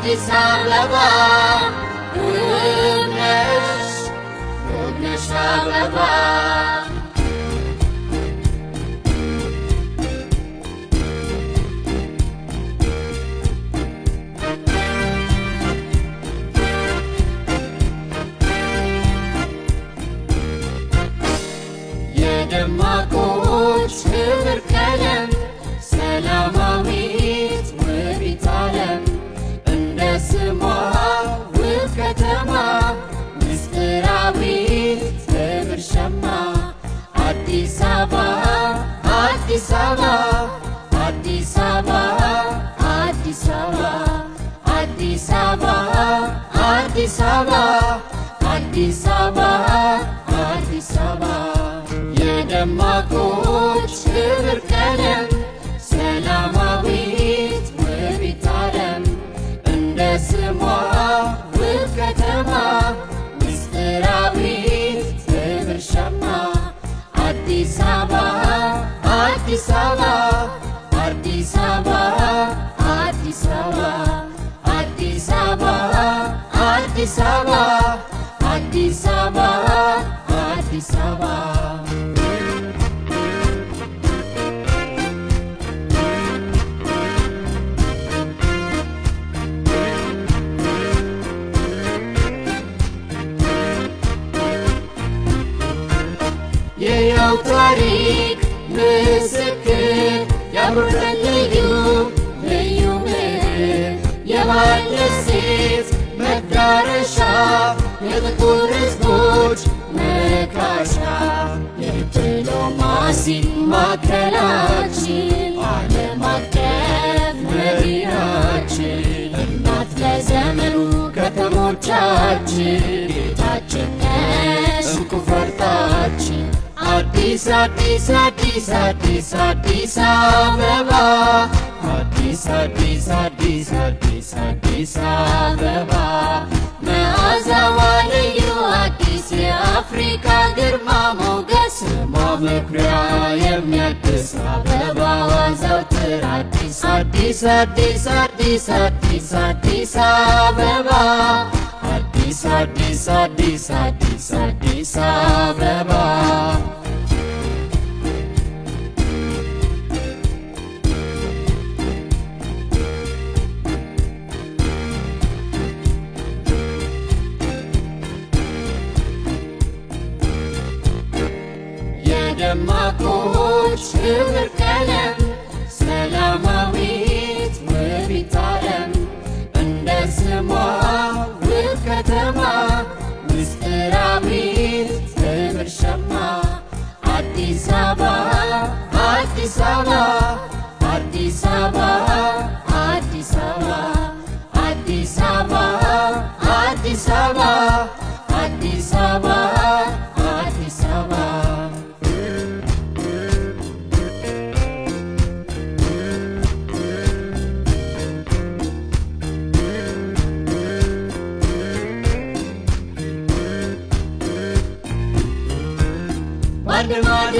አዲስ አበባ ውብ ነሽ አበባ የደማቆች ሕብር ቀለም ሰላማዊት ውቢት ዓለም እንደ ስሟ ውብ ከተማ ምስጢራዊት ሕብር ሸማ አዲስ አበባ አዲስ አበባ አዲስ አበባ አዲስ አበባ አዲስ አበባ አዲስ አበባ አዲስ አበባ አዲስ አበባ የደማቆች ሕብር ቀለም ሰላማዊት ውቢት ዓለም እንደ ስሟ ውብ ከተማ ምስጢራዊት ሕብር ሸማ አዲስ አበባ አዲስ አበባ አዲስ አበባ አዲስ አበባ አዲስ አበባ አዲስ አበባ አዲስ አበባ አዲስ አበባ የያው ታሪክ ምስክር ያብረን ልዩ ምድር የባህል እሴት መዳረሻ የጥቁር ሕዝቦች መካሻ የዲፕሎማሲ ማዕከላችን ዓለም አቀፍ መዲናችን እናት ለዘመኑ ከተሞቻችን ቤታችን ነሽ እንቁ ፈርጣችን አዲስ አዲስ አዲስ አዲስ አዲስ አበባ አዲስ አዲስ አዲስ አዲስ አዲስ አበባ መዓዛዋ ልዩ አዲስ የአፍሪካ ግርማ ሞገስ ስሟ መኩሪያ የሚያድስ አበባዋ ዘወትር አዲስ አዲስ አዲስ አዲስ አዲስ አዲስ አበባ አዲስ አዲስ አዲስ አዲስ አዲስ አበባ የደማቆች ሕብር ቀለም ሰላማዊት ውቢት ዓለም እንደ ስሟ ውብ ከተማ ምስጢራዊት ሕብር ሸማ አዲስ አበባ አዲስ አበባ አዲስ አበባ አዲስ አበባ አዲስ አበባ አዲስ አበባ አዲስ አበባ አዲስ አበባ Under my